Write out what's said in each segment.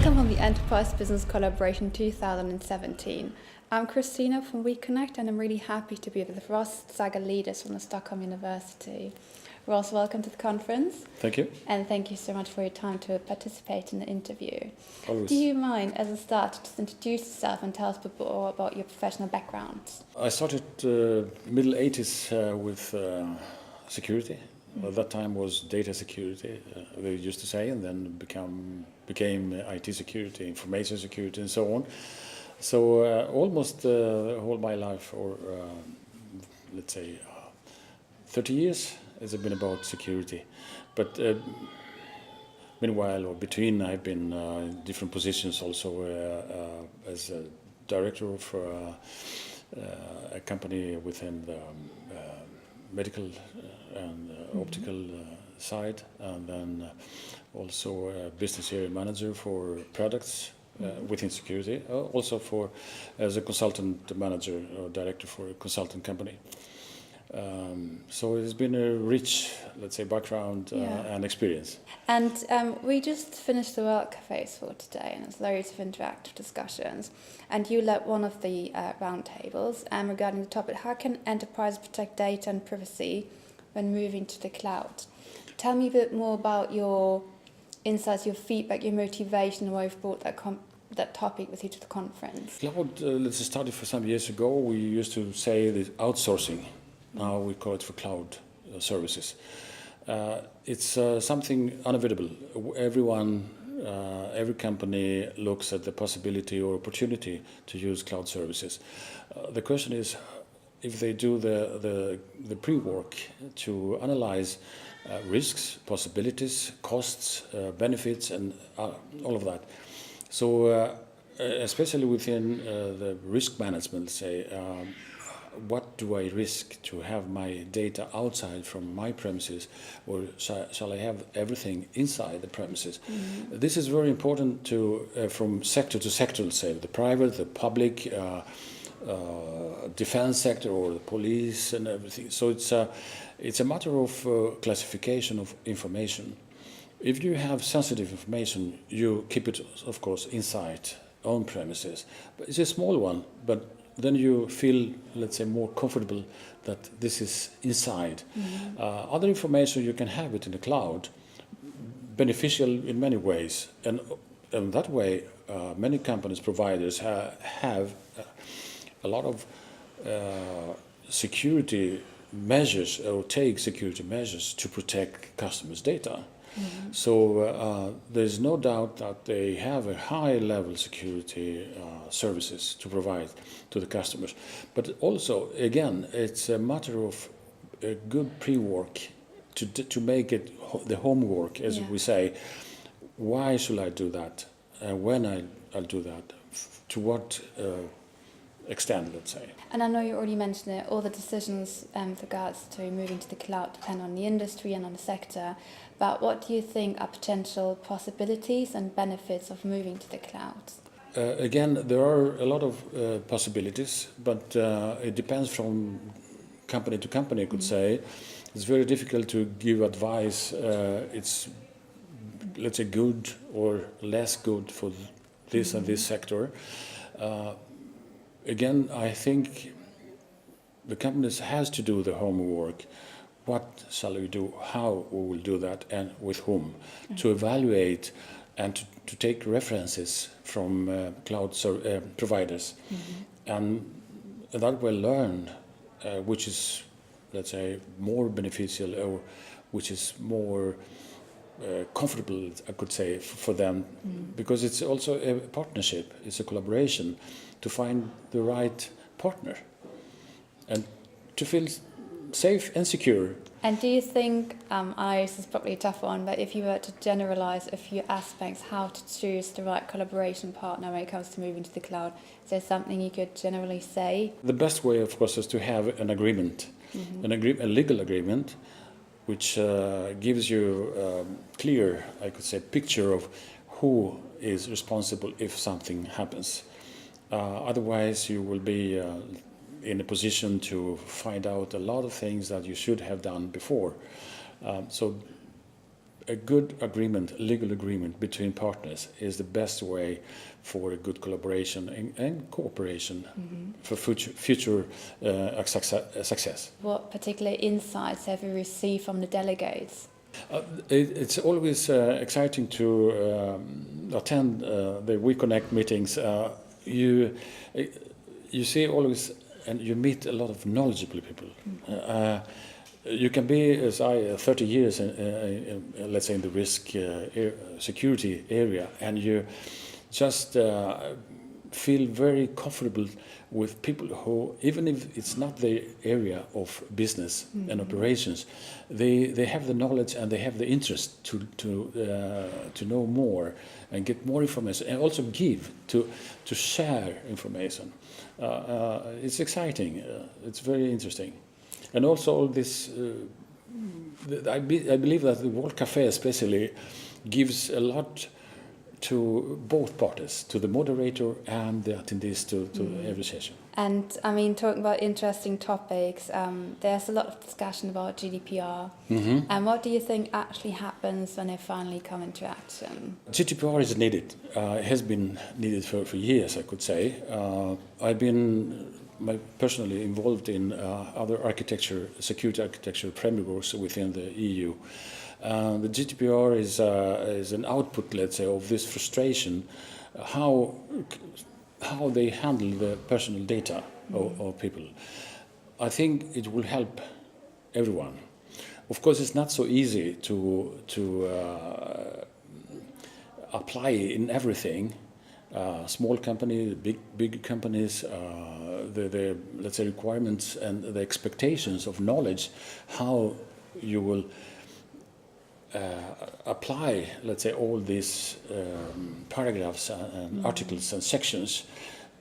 Welcome on the Enterprise Business Collaboration 2017. I'm Christina from we.CONECT and I'm really happy to be with Ross Tsagalidis from the Stockholm University. Ross, welcome to the conference. Thank you. And thank you so much for your time to participate in the interview. Always. Do you mind, as a start, to just introduce yourself and tell us a bit more about your professional background? I started middle 80s with security. At that time was data security, they used to say, and then became IT security, information security, and so on. So almost all my life, or let's say 30 years, has been about security. But meanwhile, or between, I've been in different positions also as a director of a company within the medical and optical side, and then also a business area manager for products within security, also as a consultant manager or director for a consultant company. So it's been a rich, let's say, background and experience. And we just finished the World Cafes for today, and there's loads of interactive discussions. And you led one of the roundtables regarding the topic, how can enterprises protect data and privacy when moving to the cloud? Tell me a bit more about your insights, your feedback, your motivation, and why you've brought that topic with you to the conference. Cloud, let's start it for some years ago. We used to say this outsourcing. Now we call it for cloud services. It's something unavoidable. Everyone, every company looks at the possibility or opportunity to use cloud services. The question is, if they do the pre-work to analyze risks, possibilities, costs, benefits, and all of that. So, especially within the risk management, say, what do I risk to have my data outside from my premises, or shall I have everything inside the premises? Mm-hmm. This is very important to from sector to sector, let's say, the private, the public, defense sector, or the police and everything. So it's a matter of classification of information. If you have sensitive information, you keep it, of course, inside on premises. But it's a small one, but then you feel, let's say, more comfortable that this is inside. Mm-hmm. Other information, you can have it in the cloud, beneficial in many ways. And that way, many companies, providers have a lot of security measures, or take security measures to protect customers' data. Mm-hmm. So there's no doubt that they have a high level security services to provide to the customers. But also, again, it's a matter of a good pre-work to make it the homework, as we say. Why should I do that? When I'll do that? To what extent, let's say. And I know you already mentioned it, all the decisions with regards to moving to the cloud depend on the industry and on the sector. But what do you think are potential possibilities and benefits of moving to the cloud? Again, there are a lot of possibilities, but it depends from company to company, I could say. It's very difficult to give advice. It's, let's say, good or less good for this and this sector. Again, I think the companies has to do the homework. What shall we do? How we will do that, and with whom? To evaluate and to take references from cloud providers, and that will learn which is, let's say, more beneficial, or which is more comfortable, I could say, for them, because it's also a partnership, it's a collaboration to find the right partner and to feel safe and secure. And do you think, this is probably a tough one, but if you were to generalize a few aspects, how to choose the right collaboration partner when it comes to moving to the cloud, is there something you could generally say? The best way, of course, is to have an agreement, a legal agreement, which gives you a clear, I could say, picture of who is responsible if something happens. Otherwise, you will be in a position to find out a lot of things that you should have done before. So a good agreement, legal agreement between partners is the best way for a good collaboration and cooperation for future success. What particular insights have you received from the delegates? It's always exciting to attend the we.CONECT meetings. You see always, and you meet a lot of knowledgeable people. You can be, as I, 30 years, let's say, in the risk security area, and you just feel very comfortable with people who, even if it's not the area of business and operations, they have the knowledge and they have the interest to know more and get more information, and also give to share information. It's exciting. It's very interesting. And also all this, I believe that the World Cafe especially gives a lot to both parties, to the moderator and the attendees to every session. And I mean, talking about interesting topics, there's a lot of discussion about GDPR. And what do you think actually happens when they finally come into action? GDPR is needed. It has been needed for years, I could say. I've been personally involved in other architecture, security architecture frameworks within the EU. The GDPR is an output, let's say, of this frustration, how they handle the personal data of people. I think it will help everyone. Of course, it's not so easy to apply in everything. Small companies, big companies, the let's say requirements and the expectations of knowledge, how you will apply, let's say, all these paragraphs and articles and sections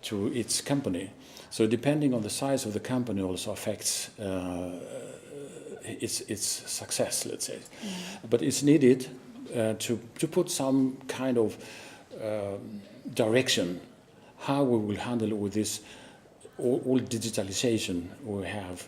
to its company. So depending on the size of the company also affects its success, let's say. But it's needed to put some kind of direction how we will handle with this all digitalization we have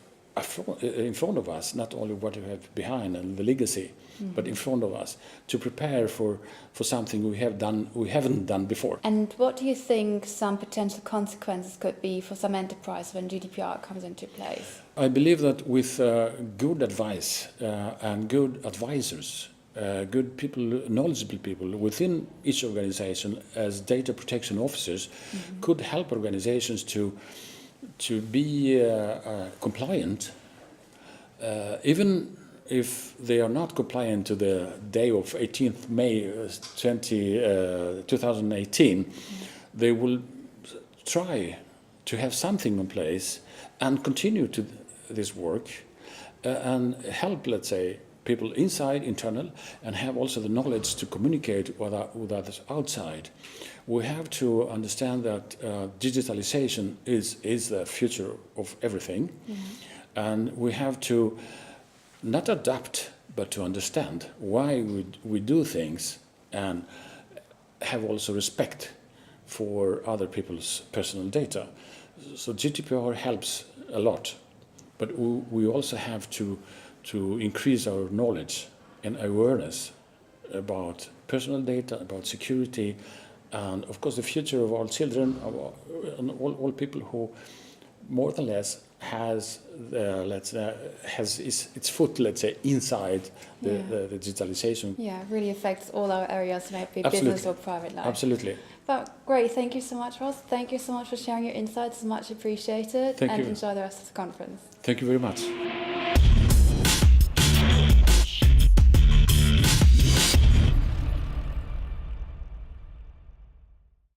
in front of us, not only what we have behind and the legacy, but in front of us, to prepare for something we haven't done before. And what do you think some potential consequences could be for some enterprise when GDPR comes into place? I believe that with good advice and good advisors, good people, knowledgeable people within each organization as data protection officers could help organizations to be compliant, even if they are not compliant to the day of 18th May 2018, they will try to have something in place and continue to this work and help, let's say, people inside, internal, and have also the knowledge to communicate with others outside. We have to understand that digitalization is the future of everything, and we have to not adapt, but to understand why we do things and have also respect for other people's personal data. So GDPR helps a lot, but we also have to increase our knowledge and awareness about personal data, about security, and of course the future of our children, and all people who more or less has its foot, let's say, inside the digitalization. Yeah, it really affects all our areas, maybe Absolutely. business or private life. Absolutely. But great, thank you so much, Ross. Thank you so much for sharing your insights. It's much appreciated. Thank you. Enjoy the rest of the conference. Thank you very much.